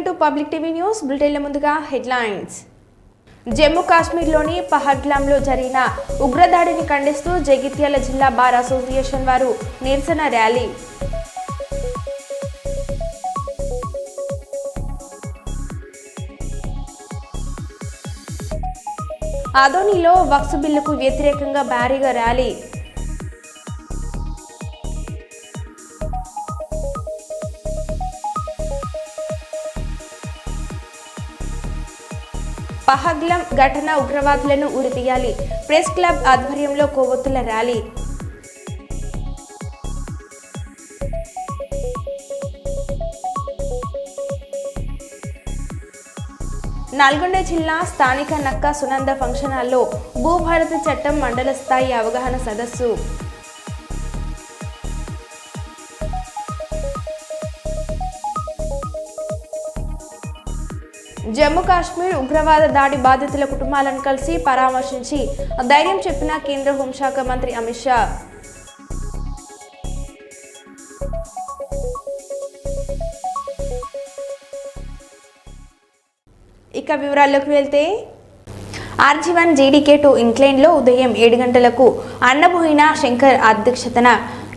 To public TV news బులెటిన్ల ముందుగా headlines. Jammu కాశ్మీర్లోని పహల్గామ్లో జరిగిన ఉగ్రదాడిని ఖండిస్తూ జగిత్యాల జిల్లా బార్ అసోసియేషన్ వారు నిరసన ర్యాలీ. ఆదోనిలో వక్ఫ్ బిల్లుకు వ్యతిరేకంగా భారీగా ర్యాలీ. పహల్గామ్ ఘటన ఉగ్రవాదులను ఉరితీయాలి. ప్రెస్ క్లబ్ ఆధ్వర్యంలో కొవ్వొత్తుల ర్యాలీ. నల్గొండ జిల్లా స్థానిక నక్క సునంద ఫంక్షన్ హాల్లో భూభారతి చట్టం మండల స్థాయి అవగాహన సదస్సు. జమ్మూ కాశ్మీర్ ఉగ్రవాద దాడి బాధితుల కుటుంబాలను కలిసి పరామర్శించి ధైర్యం చెప్పిన కేంద్ర హోంశాఖ మంత్రి అమిత్ షా. ఇక వివరాల్లోకి వెళ్తే RG1 GDK2 ఇంక్లైన్లో ఉదయం 7 గంటలకు అన్నబోయిన శంకర్ అధ్యక్షతన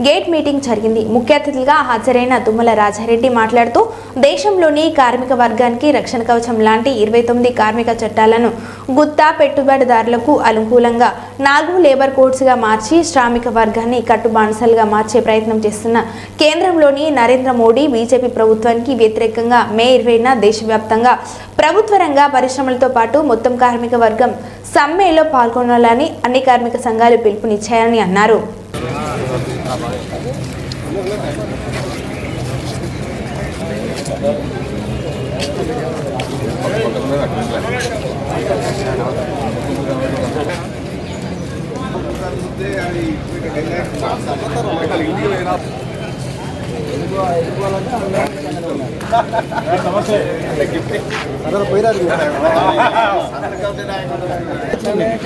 గేట్ మీటింగ్ జరిగింది. ముఖ్య అతిథులుగా హాజరైన తుమ్మల రాజారెడ్డి మాట్లాడుతూ దేశంలోని కార్మిక వర్గానికి రక్షణ కవచం లాంటి 29 కార్మిక చట్టాలను గుత్తా పెట్టుబడిదారులకు అనుకూలంగా 4 లేబర్ కోడ్స్గా మార్చి శ్రామిక వర్గాన్ని కట్టుబానిసలుగా మార్చే ప్రయత్నం చేస్తున్న కేంద్రంలోని నరేంద్ర మోడీ బీజేపీ ప్రభుత్వానికి వ్యతిరేకంగా మే 20న దేశవ్యాప్తంగా ప్రభుత్వ రంగ పరిశ్రమలతో పాటు మొత్తం కార్మిక వర్గం సమ్మెలో పాల్గొనాలని అన్ని కార్మిక సంఘాలు పిలుపునిచ్చాయని అన్నారు.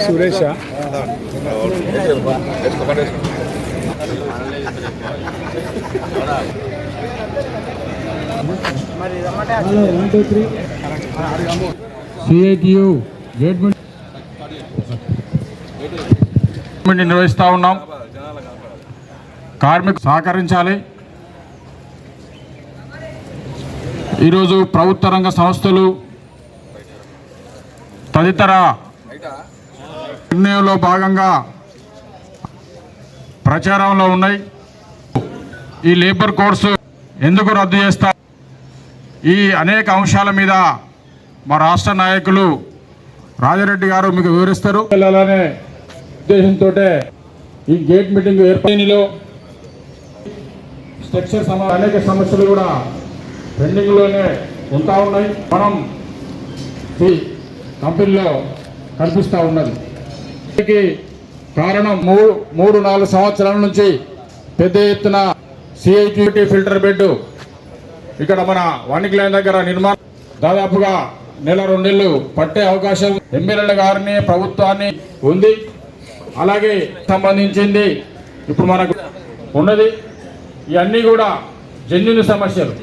సురేష్ సిఐటియు గేట్ నిర్వహిస్తూ ఉన్నాం. కార్మికులు సహకరించాలి. ఈరోజు ప్రభుత్వ రంగ సంస్థలు తదితర నిర్ణయంలో భాగంగా ప్రచారంలో ఉన్నాయి. ఈ లేబర్ కోడ్స్ ఎందుకు రద్దు చేస్తారు, ఈ అనేక అంశాల మీద మా రాష్ట్ర నాయకులు రాజారెడ్డి గారు మీకు వివరిస్తారు. వెళ్ళాలనే ఉద్దేశంతో ఈ గేట్ మీటింగ్ ఏర్పడిలో స్ట్రక్చర్ అనేక సమస్యలు కూడా పెండింగ్లోనే ఉంటా ఉన్నాయి. మనం ఈ కంపెనీలో కనిపిస్తూ ఉన్నది. దీనికి కారణం 3-4 సంవత్సరాల నుంచి పెద్ద ఎత్తున సిఐటి ఫిల్టర్ బెడ్ ఇక్కడ మన వాణిజ్య లైన్ దగ్గర నిర్మాణం దాదాపుగా 1-2 నెలలు పట్టే అవకాశం ఎమ్మెల్యేల గారిని ప్రభుత్వాన్ని ఉంది. అలాగే సంబంధించింది ఇప్పుడు మనకు ఉన్నది. ఇవన్నీ కూడా జెన్యూన్ సమస్యలు.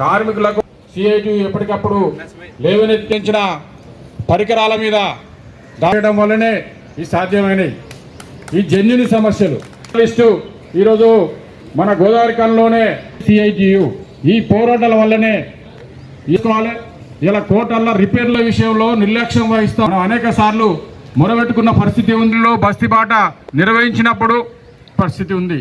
కార్మికులకు సిఐటి ఎప్పటికప్పుడు లేవనెత్తించిన పరికరాల మీద దాటడం వల్లనే ఇది సాధ్యమైనవి. ఈ జెన్యూన్ సమస్యలు లిస్టు ఈరోజు మన గోదావరి కన్లోనే సిఐటియు ఈ పోరాటాల వల్లనే తీసుకోవాలి. ఇలా కోటర్ల రిపేర్ల విషయంలో నిర్లక్ష్యం వహిస్తాం. మనం అనేక సార్లు మొరబెట్టుకున్న పరిస్థితి ఉంది. బస్తీబాట నిర్వహించినప్పుడు పరిస్థితి ఉంది.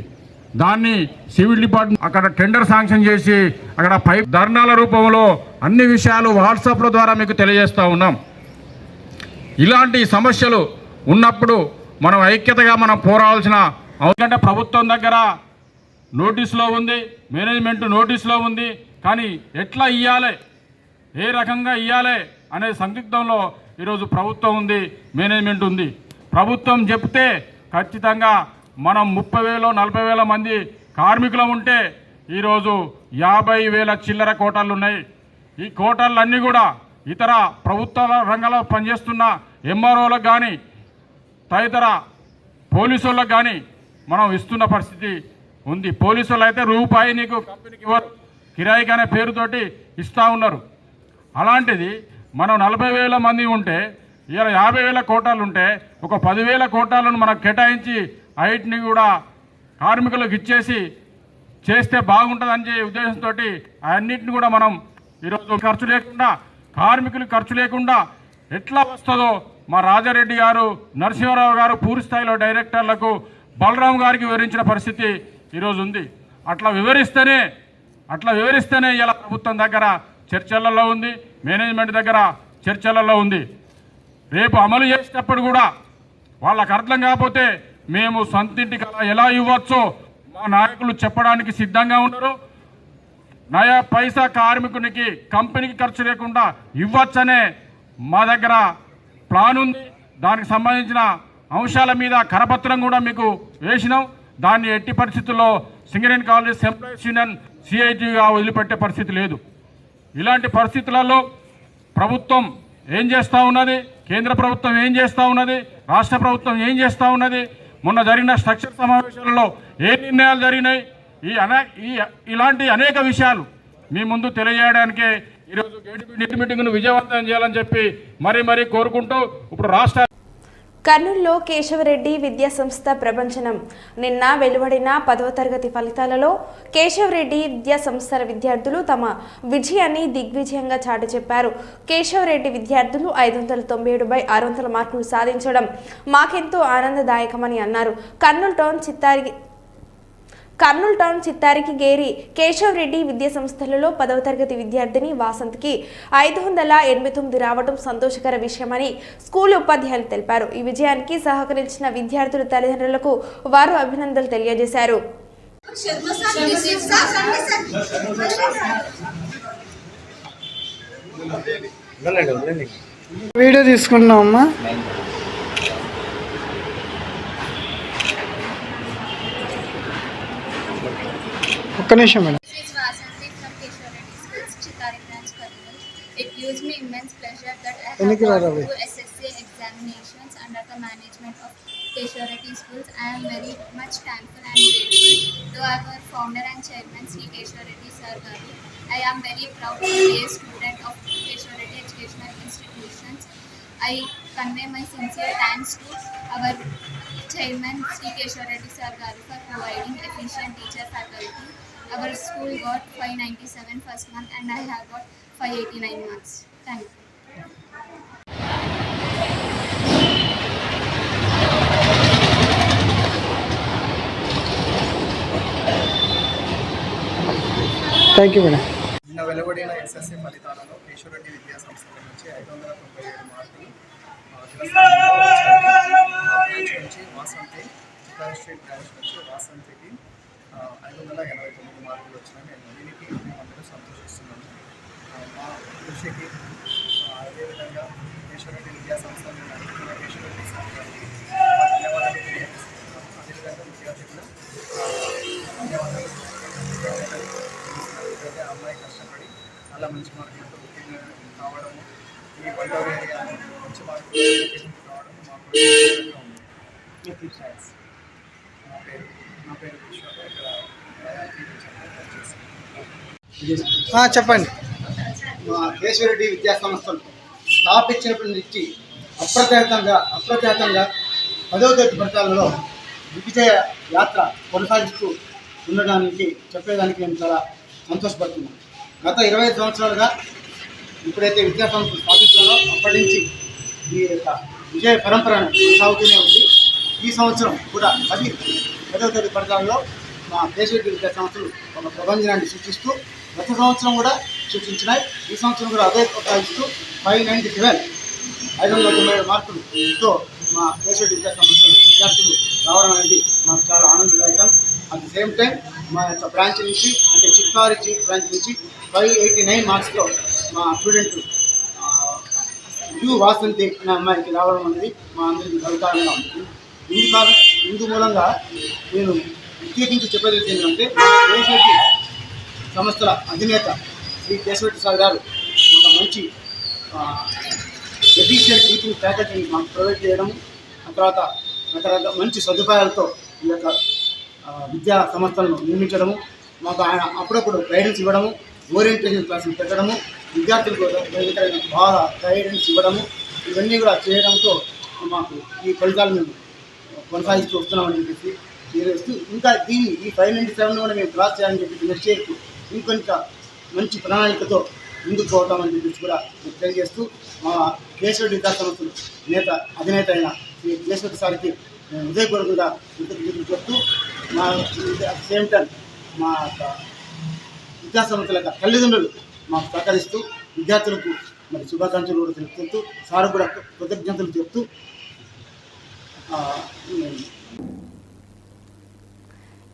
దాన్ని సివిల్ డిపార్ట్మెంట్ అక్కడ టెండర్ శాంక్షన్ చేసి అక్కడ పైప్ ధర్నాల రూపంలో అన్ని విషయాలు వాట్సాప్ల ద్వారా మీకు తెలియజేస్తూ ఉన్నాం. ఇలాంటి సమస్యలు ఉన్నప్పుడు మనం ఐక్యతగా మనం పోరాడాల్సిన అవసరం. ప్రభుత్వం దగ్గర నోటీసులో ఉంది, మేనేజ్మెంట్ నోటీసులో ఉంది, కానీ ఎట్లా ఇవ్వాలి, ఏ రకంగా ఇవ్వాలి అనే సందిగ్ధంలో ఈరోజు ప్రభుత్వం ఉంది, మేనేజ్మెంట్ ఉంది. ప్రభుత్వం చెప్తే ఖచ్చితంగా మనం 30,000-40,000 మంది కార్మికులు ఉంటే ఈరోజు 50,000 చిల్లర కోటాలు ఉన్నాయి. ఈ కోటాలన్నీ కూడా ఇతర ప్రభుత్వ రంగంలో పనిచేస్తున్న ఎంఆర్ఓలకు కానీ తదితర పోలీసు వాళ్ళకు కానీ మనం ఇస్తున్న పరిస్థితి ఉంది. పోలీసు వాళ్ళు అయితే రూపాయి నీకు కంపెనీకి ఇవ్వరు, కిరాయికి అనే పేరుతోటి ఇస్తూ ఉన్నారు. అలాంటిది మనం 40,000 మంది ఉంటే ఇలా 50,000 కోటాలు ఉంటే ఒక 10,000 కోటాలను మనకు కేటాయించి ఐటిని కూడా కార్మికులకు ఇచ్చేసి చేస్తే బాగుంటుందని ఉద్దేశంతో అన్నింటిని కూడా మనం ఈరోజు ఖర్చు లేకుండా కార్మికులకు ఖర్చు లేకుండా ఎట్లా వస్తుందో మా రాజారెడ్డి గారు, నరసింహారావు గారు పూర్తి స్థాయిలో డైరెక్టర్లకు బలరాం గారికి వివరించిన పరిస్థితి ఈరోజు ఉంది. అట్లా వివరిస్తేనే ఇలా ప్రభుత్వం దగ్గర చర్చలలో ఉంది, మేనేజ్మెంట్ దగ్గర చర్చలలో ఉంది. రేపు అమలు చేసేటప్పుడు కూడా వాళ్ళకు అర్థం కాకపోతే మేము సొంతింటికి అలా ఎలా ఇవ్వచ్చో మా నాయకులు చెప్పడానికి సిద్ధంగా ఉన్నారు. నయా పైసా కార్మికునికి కంపెనీకి ఖర్చు లేకుండా ఇవ్వచ్చనే మా దగ్గర ప్లాన్ ఉంది. దానికి సంబంధించిన అంశాల మీద కరపత్రం కూడా మీకు వేసినాం. దాన్ని ఎట్టి పరిస్థితుల్లో సింగరేణి కాలేజ్ ఎంప్లాయీస్ యూనియన్ సిఐటిగా వదిలిపెట్టే పరిస్థితి లేదు. ఇలాంటి పరిస్థితులలో ప్రభుత్వం ఏం చేస్తూ ఉన్నది, కేంద్ర ప్రభుత్వం ఏం చేస్తూ ఉన్నది, రాష్ట్ర ప్రభుత్వం ఏం చేస్తూ ఉన్నది, మొన్న జరిగిన స్ట్రక్చర్ సమావేశాలలో ఏ నిర్ణయాలు జరిగినాయి, ఇలాంటి అనేక విషయాలు మీ ముందు తెలియజేయడానికే ఈరోజు గేట్ మీటింగ్ను విజయవంతం చేయాలని చెప్పి మరీ కోరుకుంటూ ఇప్పుడు రాష్ట్ర కర్నూలులో కేశవరెడ్డి విద్యా సంస్థ ప్రపంచనం నిన్న వెలువడిన 10వ తరగతి ఫలితాలలో కేశవరెడ్డి విద్యా సంస్థల విద్యార్థులు తమ విజయాన్ని దిగ్విజయంగా చాటి చెప్పారు. కేశవరెడ్డి విద్యార్థులు 597/600 మార్కులు సాధించడం మాకెంతో ఆనందదాయకమని అన్నారు. కర్నూలు టౌన్ చిత్తారికి గేరి కేశవరెడ్డి విద్యా సంస్థలలో 10వ తరగతి విద్యార్థిని వాసంత్కి 589 రావడం సంతోషకర విషయమని స్కూల్ ఉపాధ్యాయులు తెలిపారు. ఈ విజయానికి సహకరించిన విద్యార్థుల తల్లిదండ్రులకు వారు అభినందనలు తెలియజేశారు. వీడియో తీసుకున్నామమ్మా. ఒక్క నిమిషం madam. It gives me immense pleasure that I have gone through SSC examinations under the management of Keshav-Reddy Schools. I am very much thankful and grateful to our founder and chairman, Sri Keshav-Reddy Sir Garu. I am very proud to be a student of Keshav-Reddy Educational Institutions. I convey my sincere thanks to our chairman, Sri Keshav-Reddy Sir Garu, for providing efficient teacher faculty. Our school got 597 first month and I have got 589 marks. Thank you. Thank you madam. నిన్న వెలువడిన SSC ఫలితాలలో కేశవరెడ్డి విద్యా సంస్థల నుంచి 597 మార్కులు branch నుంచి Vasanthi Chittari street branch నుంచి వాసంతికి 589 మార్కులు వచ్చినాయి. దీనికి మేమందరూ సంతోషిస్తున్నాము. మా కృషికి అదేవిధంగా కేశవరెడ్డి విద్యా సంస్థలు నడుపుతున్న కేశవరెడ్డి సంస్థలకి ధన్యవాదాలు తెలియజేస్తున్నాము. అదేవిధంగా విద్యార్థులు ధన్యవాదాలు. అయితే అమ్మాయి కష్టపడి చాలా మంచి మార్కులతో ఉత్తీర్ణ కావడము, ఈ 10వ ఏరియా మంచి మార్కులు కావడం మాకు ఉంది. నా పేరు విశ్వ. ఇక్కడ చెప్పండి. మా కేశవరెడ్డి విద్యా సంస్థలు స్థాపించినప్పటి నుంచి అప్రతిహతంగా 10వ తరగతి ఫలితాలలో దిగ్విజయ యాత్ర కొనసాగిస్తూ ఉండడానికి చెప్పేదానికి నేను చాలా సంతోషపడుతున్నాను. గత 25 సంవత్సరాలుగా ఇప్పుడైతే విద్యా సంస్థలు స్థాపించారో అప్పటి నుంచి ఈ యొక్క విజయ పరంపర కొనసాగుతూనే ఉంది. ఈ సంవత్సరం కూడా 10వ తరగతి ఫలితాలలో మా కేశవరెడ్డి విద్యా సంస్థలు ఒక ప్రబంధనాన్ని సూచిస్తూ గత సంవత్సరం కూడా సూచించినాయి. ఈ సంవత్సరం కూడా అదే కొనసాగిస్తూ 597 మార్కులతో మా కేశవరెడ్డి విద్యా సంస్థలు విద్యార్థులు రావడం అనేది మాకు చాలా ఆనందదాయకం. అట్ ది సేమ్ టైం మా యొక్క బ్రాంచ్ నుంచి అంటే చిత్తారి చీఫ్ బ్రాంచ్ నుంచి 589 మార్క్స్లో మా స్టూడెంట్ యు వాసంతి అనే అమ్మాయికి రావడం అనేది మా అందరికీ గర్వకారణంగా ఉంది. ఇందు మూలంగా నేను ప్రత్యేకించి చెప్పేది ఏంటంటే కేశవరెడ్డి సంస్థల అధినేత శ్రీ కేశవరెడ్డి సార్ గారు ఒక మంచి ఎఫిషియెంట్ టీచింగ్ ఫ్యాకల్టీని మాకు ప్రొవైడ్ చేయడం, ఆ తర్వాత రకరకాల మంచి సదుపాయాలతో ఈ యొక్క విద్యా సంస్థలను నిర్మించడము, మాకు ఆయన అప్పుడప్పుడు గైడెన్స్ ఇవ్వడము, ఓరియంటేషన్ క్లాసులు పెట్టడము, విద్యార్థులు కూడా బాగా గైడెన్స్ ఇవ్వడము ఇవన్నీ కూడా చేయడంతో మాకు ఈ ఫలితాలు మేము కొనసాగిస్తూ వస్తున్నామని చెప్పేసి తెలియజేస్తూ ఇంకా దీన్ని ఈ 597 కూడా మేము క్రాస్ చేయాలని చెప్పి నెక్స్ట్ ఇయర్కు ఇంకొంత మంచి ప్రణాళికతో ముందుకు పోతామని చెప్పేసి కూడా తెలియజేస్తూ మా కేశవరెడ్డి విద్యా సంస్థలు అధినేత అయిన శ్రీ కేశవరెడ్డి సార్కి హృదయపూర్వకంగా కృతజ్ఞతలు చెప్తూ మా సేమ్ టైం మా విద్యా సంస్థల యొక్క తల్లిదండ్రులు మాకు సహకరిస్తూ విద్యార్థులకు మరి శుభాకాంక్షలు కూడా తెలుపుతూ సార్ కూడా కృతజ్ఞతలు చెప్తూ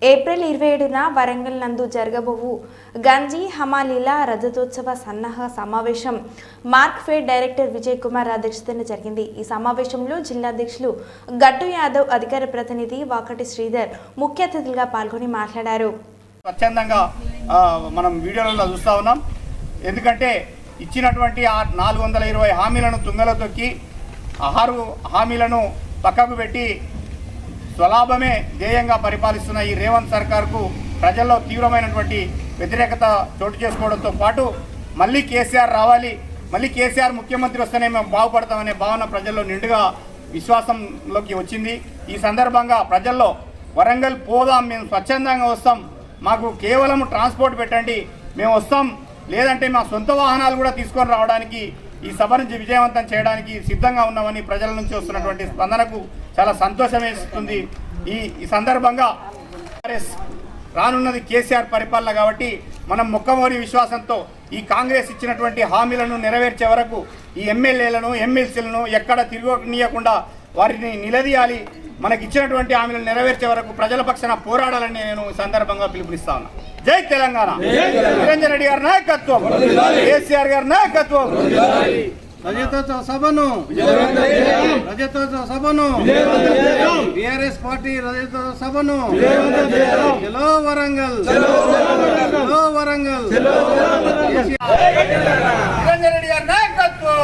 ఏప్రిల్ 27న వరంగల్ నందు జరగబోవు గంజి హమాలీల రజతోత్సవ సన్నాహ సమావేశం మార్క్ఫెడ్ డైరెక్టర్ విజయ్ కుమార్ అధ్యక్షతన జరిగింది. ఈ సమావేశంలో జిల్లా అధ్యక్షులు గట్టు యాదవ్, అధికార ప్రతినిధి వాకటి శ్రీధర్ ముఖ్య అతిథులుగా పాల్గొని మాట్లాడారు. స్వచ్ఛందంగా మనం వీడియోలలో చూస్తూ ఉన్నాం. ఎందుకంటే ఇచ్చినటువంటి ఆ 420 హామీలను తుంగలో తొక్కి 6 హామీలను పక్కకు పెట్టి స్వలాభమే ధ్యేయంగా పరిపాలిస్తున్న ఈ రేవంత్ సర్కార్కు ప్రజల్లో తీవ్రమైనటువంటి వ్యతిరేకత చోటు చేసుకోవడంతో పాటు మళ్ళీ కేసీఆర్ రావాలి, మళ్ళీ కేసీఆర్ ముఖ్యమంత్రి వస్తేనే మేము బాగుపడతామనే భావన ప్రజల్లో నిండుగా విశ్వాసంలోకి వచ్చింది. ఈ సందర్భంగా ప్రజల్లో వరంగల్ పోదాం, మేము స్వచ్ఛందంగా వస్తాం, మాకు కేవలం ట్రాన్స్పోర్ట్ పెట్టండి, మేము వస్తాం, లేదంటే మా సొంత వాహనాలు కూడా తీసుకొని రావడానికి ఈ సభను విజయవంతం చేయడానికి సిద్ధంగా ఉన్నామని ప్రజల నుంచి వస్తున్నటువంటి స్పందనకు చాలా సంతోషం వేస్తుంది. ఈ సందర్భంగా రానున్నది కేసీఆర్ పరిపాలన కాబట్టి మనం మొక్కమోరి విశ్వాసంతో ఈ కాంగ్రెస్ ఇచ్చినటువంటి హామీలను నెరవేర్చే వరకు ఈ ఎమ్మెల్యేలను ఎమ్మెల్సీలను ఎక్కడ తిరగనీయకుండా వారిని నిలదీయాలి. మనకి ఇచ్చినటువంటి హామీలను నెరవేర్చే వరకు ప్రజల పక్షాన పోరాడాలని నేను సందర్భంగా పిలుపునిస్తా ఉన్నా. జై తెలంగాణ. నిరంజన్ రెడ్డి గారి నాయకత్వం, కేసీఆర్ గారి నాయకత్వం. రజతోత్సవ సభను బీఆర్ఎస్ పార్టీ రజతోత్సవ సభను చలో వరంగల్, చలో వరంగల్. నిరంజన్ రెడ్డి గారి నాయకత్వం,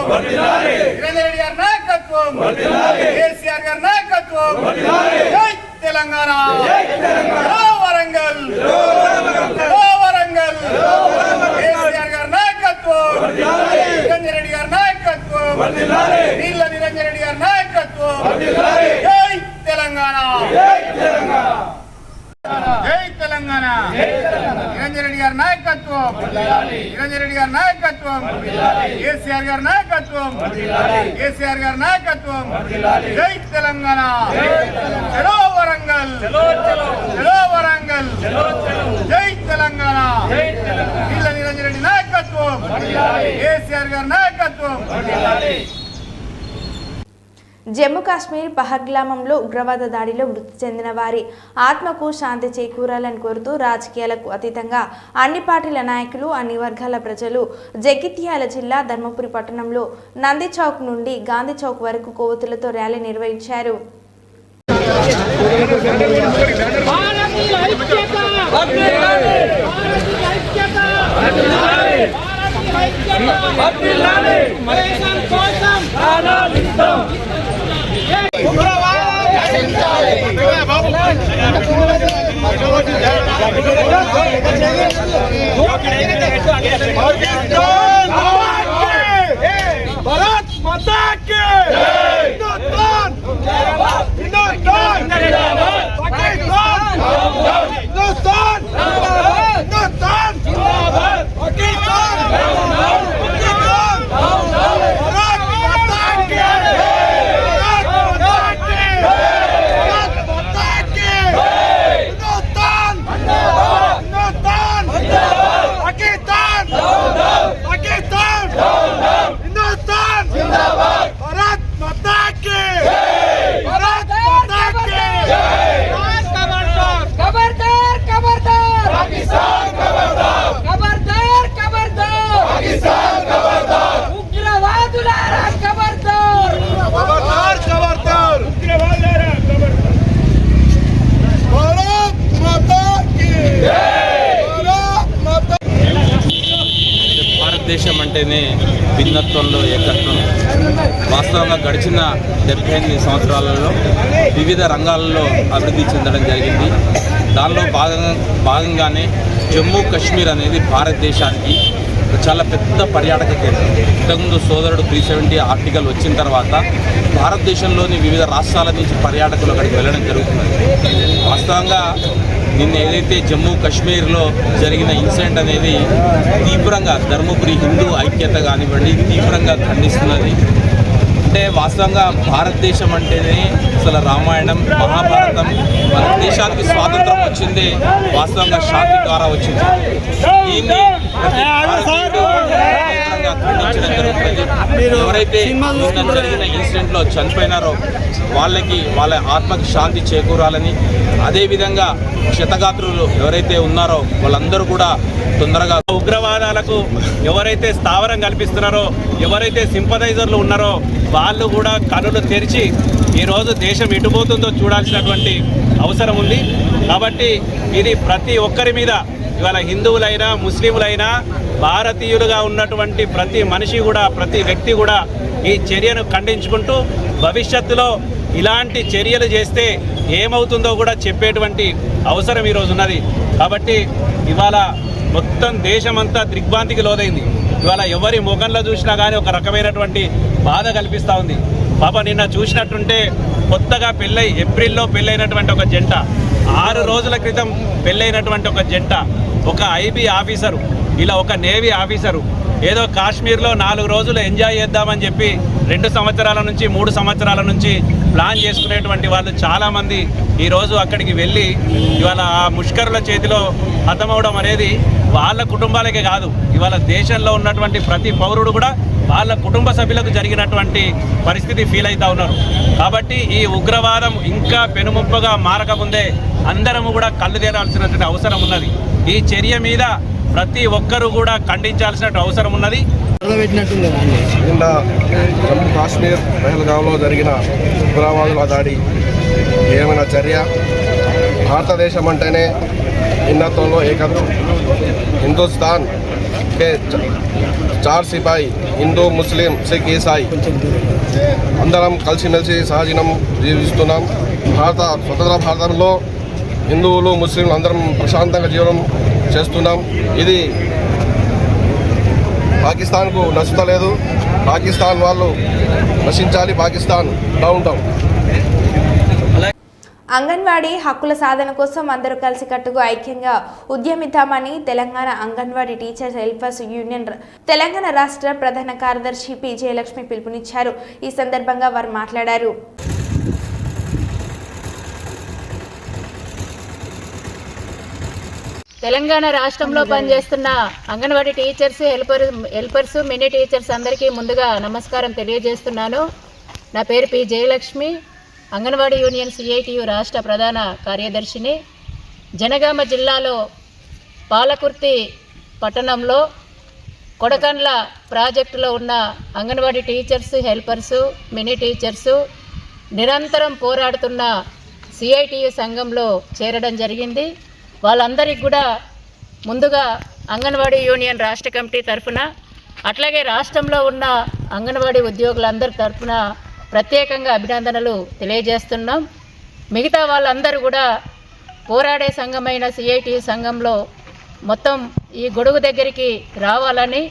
నిరంజన్ రెడ్డి గారి నాయకత్వం, కేసీఆర్ గారి నాయకత్వం. జై తెలంగాణ, చలో వరంగల్, చలో వరంగల్. కేసీఆర్ గారి నాయకత్వం, నిరంజన్ రెడ్డి గారి నాయకత్వం, నీళ్ళ నిరంజన్ రెడ్డి గారి నాయకత్వం. జై తెలంగాణ, జై తెలంగాణ. నిరంజన్ రెడ్డి గారి నాయకత్వం, నిరంజన్ రెడ్డి గారి నాయకత్వం, కేసీఆర్ గారి నాయకత్వం, కేసీఆర్ గారి నాయకత్వం. జై తెలంగాణ, చలో వరంగల్, చలో వరంగల్. జై తెలంగాణ, నీళ్ళ నిరంజన్ రెడ్డి నాయకత్వం, కేసీఆర్ గారి నాయకత్వం. జమ్మూ కాశ్మీర్ పహల్గామంలో ఉగ్రవాద దాడిలో మృతి చెందిన వారి ఆత్మకు శాంతి చేకూరాలని కోరుతూ రాజకీయాలకు అతీతంగా అన్ని పార్టీల నాయకులు, అన్ని వర్గాల ప్రజలు జగిత్యాల జిల్లా ధర్మపురి పట్టణంలో నంది చౌక్ నుండి గాంధీ చౌక్ వరకు కొవ్వొత్తులతో ర్యాలీ నిర్వహించారు. भारत माता की हिंदुस्तान, हिंदुस्तान, पाकिस्तान, हिंदुस्तान, हिंदुस्तान, पाकिस्तान, पाकिस्तान, भारत माता की, भारत माता की, भारत माता की, हिंदुस्तान, हिंदुस्तान, पाकिस्तान, पाकिस्तान, हिंदुस्तान, भारत माता की, भारत माता की. खबरदार, खबरदार, पाकिस्तान खबरदार, खबरदार, खबरदार, पाकिस्तान खबरदार, उग्रवादुलारा खबरदार, खबरदार, खबरदार, उग्रवादुलारा खबरदार. भारत माता की, भारत माता. భారతదేశం అంటేనే భిన్నత్వంలో ఏకత్వం. వాస్తవంగా గడిచిన 78 సంవత్సరాలలో వివిధ రంగాలలో అభివృద్ధి చెందడం జరిగింది. దానిలో భాగంగానే జమ్మూ కాశ్మీర్ అనేది భారతదేశానికి చాలా పెద్ద పర్యాటక కేంద్రం. ఇంతకుముందు సోదరుడు 370 ఆర్టికల్ వచ్చిన తర్వాత భారతదేశంలోని వివిధ రాష్ట్రాల నుంచి పర్యాటకులు అక్కడికి వెళ్ళడం జరుగుతున్నది. వాస్తవంగా నిన్న ఏదైతే జమ్మూ కాశ్మీర్లో జరిగిన ఇన్సిడెంట్ అనేది తీవ్రంగా ధర్మపురి హిందూ ఐక్యత కానివ్వండి తీవ్రంగా ఖండిస్తున్నది. అంటే వాస్తవంగా భారతదేశం అంటేనే అసలు రామాయణం మహాభారతం, మన దేశానికి స్వాతంత్రం వచ్చింది వాస్తవంగా శాంతి ద్వారా వచ్చింది. దీన్ని ఖండించడం జరుగుతుంది. ఎవరైతే నిన్న జరిగిన ఇన్సిడెంట్లో చనిపోయినారో వాళ్ళ ఆత్మకి శాంతి చేకూరాలని, అదేవిధంగా క్షతగాత్రులు ఎవరైతే ఉన్నారో వాళ్ళందరూ కూడా తొందరగా ఉగ్రవాదాలకు ఎవరైతే స్థావరం కల్పిస్తున్నారో, ఎవరైతే సింపథైజర్లు ఉన్నారో వాళ్ళు కూడా కనులు తెరిచి ఈరోజు దేశం ఎటుపోతుందో చూడాల్సినటువంటి అవసరం ఉంది. కాబట్టి ఇది ప్రతి ఒక్కరి మీద, ఇవాళ హిందువులైనా ముస్లింలైనా భారతీయులుగా ఉన్నటువంటి ప్రతి మనిషి కూడా, ప్రతి వ్యక్తి కూడా ఈ చర్యను ఖండించుకుంటూ భవిష్యత్తులో ఇలాంటి చర్యలు చేస్తే ఏమవుతుందో కూడా చెప్పేటువంటి అవసరం ఈరోజు ఉన్నది. కాబట్టి ఇవాళ మొత్తం దేశమంతా దిగ్భ్రాంతికి లోదైంది. ఇవాళ ఎవరి ముఖంలో చూసినా కానీ ఒక రకమైనటువంటి బాధ కల్పిస్తూ ఉంది. పాప నిన్న చూసినట్టుంటే కొత్తగా ఏప్రిల్లో పెళ్ళైనటువంటి ఒక జంట, 6 రోజుల క్రితం పెళ్ళైనటువంటి ఒక జంట, ఒక ఐబీ ఆఫీసరు, ఇలా ఒక నేవీ ఆఫీసరు ఏదో కాశ్మీర్లో 4 రోజులు ఎంజాయ్ చేద్దామని చెప్పి 2 సంవత్సరాల నుంచి 3 సంవత్సరాల నుంచి ప్లాన్ చేసుకునేటువంటి వాళ్ళు చాలామంది ఈరోజు అక్కడికి వెళ్ళి ఇవాళ ఆ ముష్కరుల చేతిలో హతమవడం అనేది వాళ్ళ కుటుంబాలకే కాదు, ఇవాళ దేశంలో ఉన్నటువంటి ప్రతి పౌరుడు కూడా వాళ్ళ కుటుంబ సభ్యులకు జరిగినటువంటి పరిస్థితి ఫీల్ అవుతూ ఉన్నారు. కాబట్టి ఈ ఉగ్రవాదం ఇంకా పెనుముప్పగా మారకముందే అందరము కూడా కళ్ళు తెరాల్సినటువంటి అవసరం ఉన్నది. ఈ చర్య మీద ప్రతి ఒక్కరూ కూడా ఖండించాల్సిన అవసరం ఉన్నది. నిన్న జమ్మూ కాశ్మీర్ పహల్గాంలో జరిగిన ఉగ్రవాదుల దాడి ఏమైనా చర్య? భారతదేశం అంటేనే హిందుత్వంలో ఏకత్వం. హిందుస్థాన్ కే 4 సిపాయి, హిందూ ముస్లిం సిక్ ఈసాయి అందరం కలిసిమెలిసి సహజీవనం జీవిస్తున్నాం. స్వతంత్ర భారతంలో హిందువులు ముస్లింలు అందరం ప్రశాంతంగా జీవనం చేస్తున్నాం. ఇది పాకిస్తాన్కు నచ్చుతలేదు. పాకిస్తాన్ వాళ్ళు నశించాలి, పాకిస్తాన్ డౌన్ డౌన్. అంగన్వాడీ హక్కుల సాధన కోసం అందరూ కలిసికట్టుగా ఐక్యంగా ఉద్యమిద్దామని Telangana anganwadi teachers helpers union Telangana రాష్ట్ర ప్రధాన కార్యదర్శి పి జయలక్ష్మి పిలుపునిచ్చారు. ఈ సందర్భంగా వారు మాట్లాడారు. తెలంగాణ రాష్ట్రంలో పనిచేస్తున్న anganwadi teachers, helpers, mini teachers అందరికీ ముందుగా నమస్కారం తెలియజేస్తున్నాను. నా పేరు P Jayalakshmi, anganwadi union CITU రాష్ట్ర ప్రధాన కార్యదర్శిని. జనగామ జిల్లాలో పాలకుర్తి పట్టణంలో కొడకండ్ల ప్రాజెక్టులో ఉన్న anganwadi teachers, helpers, mini teachers నిరంతరం పోరాడుతున్న సిఐటియు సంఘంలో చేరడం జరిగింది. వాళ్ళందరికీ కూడా ముందుగా అంగన్వాడీ యూనియన్ రాష్ట్ర కమిటీ తరఫున, అట్లాగే రాష్ట్రంలో ఉన్న అంగన్వాడీ ఉద్యోగులందరి తరఫున ప్రత్యేకంగా అభినందనలు తెలియజేస్తున్నాం. మిగతా వాళ్ళందరూ కూడా పోరాడే సంఘమైన సిఐటి సంఘంలో మొత్తం ఈ గొడుగు దగ్గరికి రావాలని,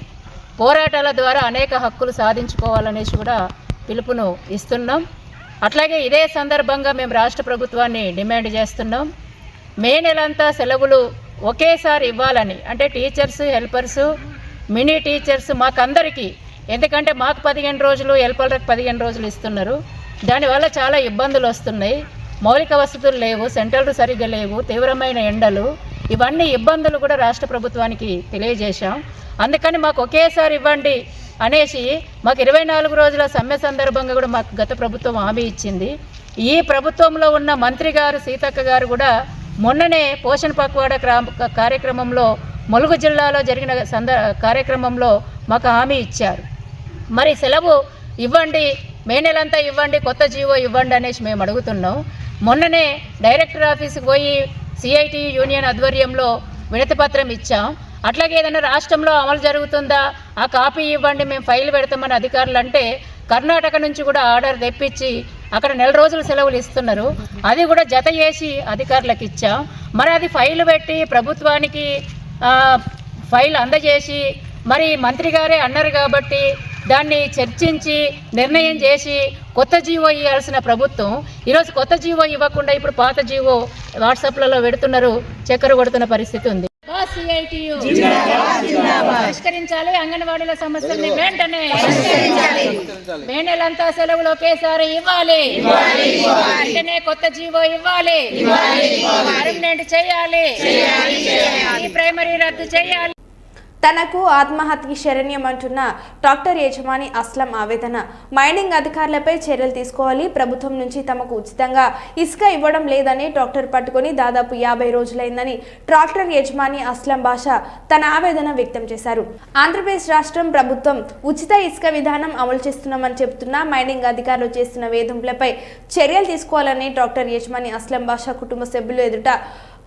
పోరాటాల ద్వారా అనేక హక్కులు సాధించుకోవాలనేసి కూడా పిలుపును ఇస్తున్నాం. అట్లాగే ఇదే సందర్భంగా మేము రాష్ట్ర ప్రభుత్వాన్ని డిమాండ్ చేస్తున్నాం. మే నెలంతా సెలవులు ఒకేసారి ఇవ్వాలని, అంటే టీచర్స్, హెల్పర్స్, మినీ టీచర్స్ మాకందరికీ, ఎందుకంటే మాకు 15 రోజులు, హెల్పర్లకు 15 రోజులు ఇస్తున్నారు. దానివల్ల చాలా ఇబ్బందులు వస్తున్నాయి. మౌలిక వసతులు లేవు, సెంటర్లు సరిగ్గా లేవు, తీవ్రమైన ఎండలు, ఇవన్నీ ఇబ్బందులు కూడా రాష్ట్ర ప్రభుత్వానికి తెలియజేశాం. అందుకని మాకు ఒకేసారి ఇవ్వండి అనేసి మాకు 24 రోజుల సమ్మె సందర్భంగా కూడా మాకు గత ప్రభుత్వం హామీ ఇచ్చింది. ఈ ప్రభుత్వంలో ఉన్న మంత్రి గారు సీతక్క గారు కూడా మొన్ననే పోషణ పక్వాడ కార్యక్రమంలో ములుగు జిల్లాలో జరిగిన కార్యక్రమంలో మాకు హామీ ఇచ్చారు. మరి సెలవు ఇవ్వండి, మే నెలంతా ఇవ్వండి, కొత్త జీవో ఇవ్వండి అనేసి మేము అడుగుతున్నాం. మొన్ననే డైరెక్టర్ ఆఫీస్కి పోయి సిఐటి యూనియన్ ఆధ్వర్యంలో వినతి పత్రం ఇచ్చాం. అట్లాగే ఏదైనా రాష్ట్రంలో అమలు జరుగుతుందా, ఆ కాపీ ఇవ్వండి, మేము ఫైల్ పెడతామని అధికారులు అంటే కర్ణాటక నుంచి కూడా ఆర్డర్ తెప్పించి అక్కడ 4 రోజులు సెలవులు ఇస్తున్నారు. అది కూడా జత చేసి అధికారులకు ఇచ్చాం. మరి అది ఫైల్ పెట్టి ప్రభుత్వానికి ఫైల్ అందజేసి మరి మంత్రి గారే అన్నారు కాబట్టి దాన్ని చర్చించి నిర్ణయం చేసి కొత్త జీవో ఇవ్వాల్సిన ప్రభుత్వం ఈరోజు కొత్త జీవో ఇవ్వకుండా ఇప్పుడు పాత జీవో వాట్సాప్లలో పెడుతున్నారు, చక్కెర కొడుతున్న పరిస్థితి ఉంది. పరిష్కరించాలి అంగన్వాడీల సమస్యల్ని వెంటనే, మే నెలంతా సెలవులు ఒకేసారి ఇవ్వాలి, వెంటనే కొత్త జీవో ఇవ్వాలి, పర్మనెంట్ చేయాలి, ఈ ప్రైమరీ రద్దు చేయాలి. తనకు ఆత్మహత్య శరణ్యం అంటున్న ట్రాక్టర్ యజమాని అస్లం ఆవేదన. మైనింగ్ అధికారులపై చర్యలు తీసుకోవాలి, ప్రభుత్వం నుంచి తమకు ఉచితంగా ఇసుక ఇవ్వడం లేదని ట్రాక్టర్ పట్టుకుని దాదాపు 50 రోజులైందని ట్రాక్టర్ యజమాని అస్లం బాషా తన ఆవేదన వ్యక్తం చేశారు. ఆంధ్రప్రదేశ్ రాష్ట్రం ప్రభుత్వం ఉచిత ఇసుక విధానం అమలు చేస్తున్నామని చెబుతున్న మైనింగ్ అధికారులు చేస్తున్న వేధింపులపై చర్యలు తీసుకోవాలని ట్రాక్టర్ యజమాని అస్లం బాషా కుటుంబ సభ్యులు ఎదుట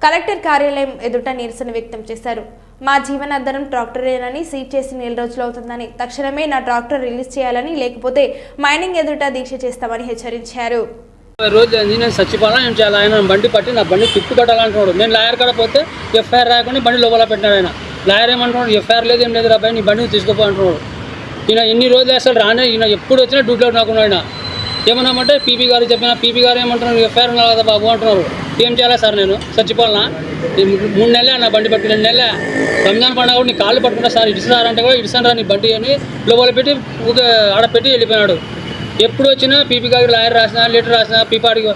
కలెక్టర్ కార్యాలయం ఎదుట నిరసన వ్యక్తం చేశారు. మా జీవనాధారం ట్రాక్టరేనని సీజ్ చేసి 4 రోజులు అవుతుందని, తక్షణమే నా ట్రాక్టర్ రిలీజ్ చేయాలని, లేకపోతే మైనింగ్ ఎదుట దీక్ష చేస్తామని హెచ్చరించారు. రోజు నేను చచ్చిపోవాలా ఏం చేయాలి? ఆయన బండి పట్టి నా బండి తిప్పు కట్టాలంటున్నాడు. నేను లాయర్ కాడ పోతే ఎఫ్ఐఆర్ రాకుండా బండి లోపల పెట్టినాడు. ఆయన లాయర్ ఏమంటున్నాడు, ఎఫ్ఐఆర్ లేదు ఏం లేదు రా నీ బండిని తీసుకోపో అంటున్నాడు. ఈయన ఎన్ని రోజులు అసలు రానే, ఈయన ఎప్పుడు వచ్చినా డ్యూటీలో నాకున్నాడు. ఆయన ఏమన్నామంటే పీపీ గారు చెప్పిన, పీపీ గారు ఏమంటున్నారు, ఎఫ్ఐఆర్ ఉన్నారు కదా బాబు అంటున్నారు. ఏం చేయాలి సార్, నేను చచ్చిపోవాలన్నా? 3 నెలలే నా బండి పట్టుకు 2 నెలలే. రంజాన్ పండుగ కూడా నీ కాళ్ళు పట్టుకుంటా సార్, ఇటు సార్ అంటే కూడా ఇటుసాను రా నీ బండి అని లోపల పెట్టి ఆడపెట్టి వెళ్ళిపోయినాడు. ఎప్పుడు వచ్చినా పీపీ గారికి లాయర్ రాసినా, లెటర్ రాసినా, పీపీ ఆడికి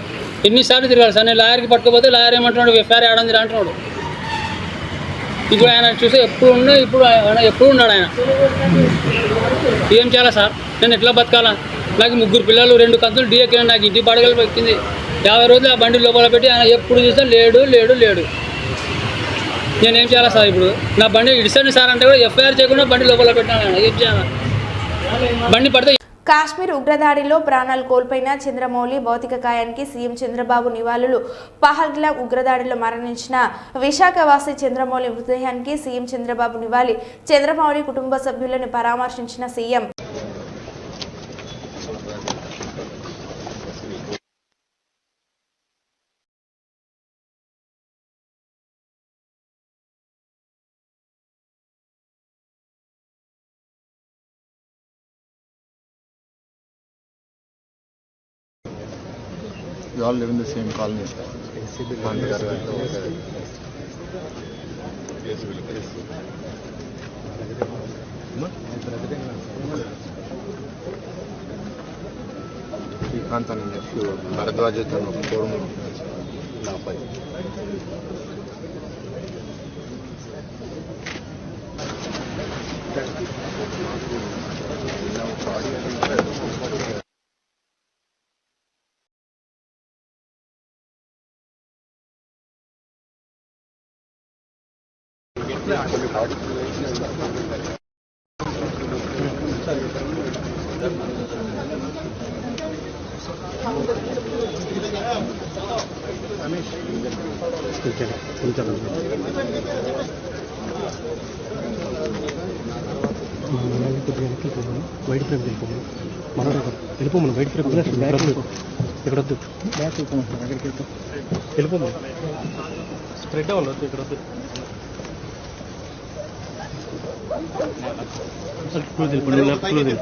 ఎన్నిసార్లు తిరగాలి సార్. నేను లాయర్కి పట్టుకోపోతే లాయర్ ఏమంటున్నాడు, ఎఫ్ఐఆర్ ఆడంది అంటున్నాడు. ఇప్పుడు ఆయన చూస్తే ఎప్పుడు ఉన్నాడు ఆయన. ఏం చేయాలా సార్, నేను ఎట్లా బతకాలా? నాకు 3 పిల్లలు, 2 కంతులు డిఎక్కినా, నాకు ఇంటి బాడగలు ఎక్కింది. 50 రోజులు ఆ బండి లోపల పెట్టి ఆయన ఎప్పుడు చూస్తే లేడు. నేనేం చేయాలా సార్? ఇప్పుడు నా బండి ఇడిసండి సార్ అంటే కూడా ఎఫ్ఐఆర్ చేయకుండా బండి లోపల పెట్టాను. ఆయన ఏం చేయాలా? బండి పడితే. కాశ్మీర్ ఉగ్రదాడిలో ప్రాణాలు కోల్పోయిన చంద్రమౌళి భౌతిక కాయానికి సీఎం చంద్రబాబు నివాళులు. పహల్గామ్ ఉగ్రదాడిలో మరణించిన విశాఖవాసి చంద్రమౌళి మృతదేహానికి సీఎం చంద్రబాబు నివాళి. చంద్రమౌళి కుటుంబ సభ్యులను పరామర్శించిన CM. We all live in the same colony. Srikanth and nephew Bharadwaj and Forum Lapai. White frame వెళ్ళిపోమను వైట్ ఫ్రేమ్ ఇక్కడ వద్దు వెళ్ళిపోము స్ప్రెడ్ అవ్వద్దు ఇక్కడ వద్దు క్లోజ్ వెళ్ళిపోండి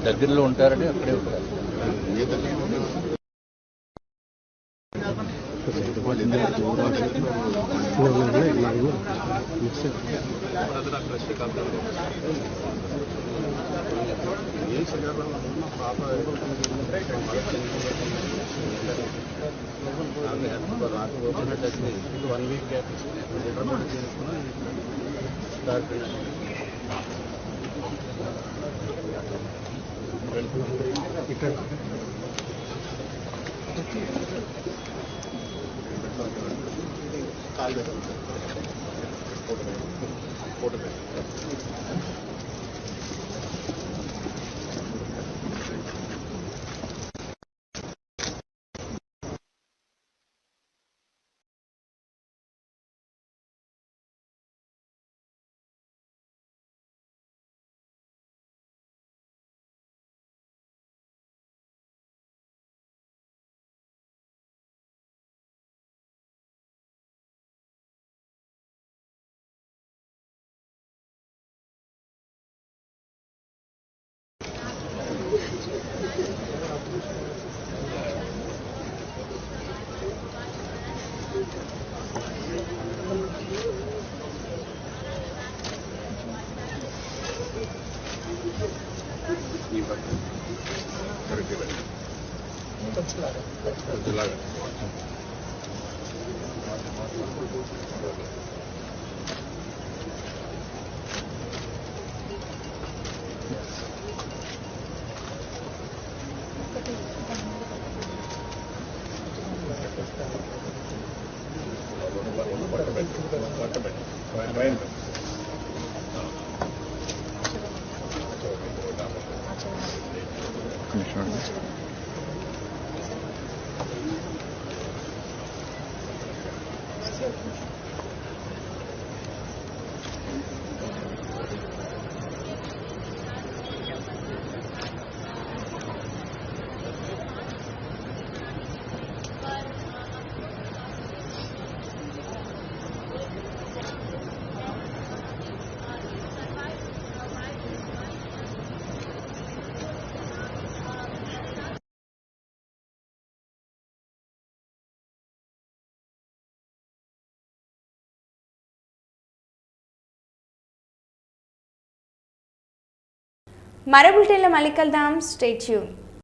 దగ్గరలో ఉంటారని అక్కడే ఉంటారు. ये రాత్రి ఓపెన్ వచ్చింది 1 వీక్ గ్యాప్ ఇంటర్మీడియట్ చేసుకున్నా స్టార్ట్ ఇక్కడ కాల్ ఫోటో మరో బులెటిన్లో మళ్ళీ కలుద్దాం. Stay tune.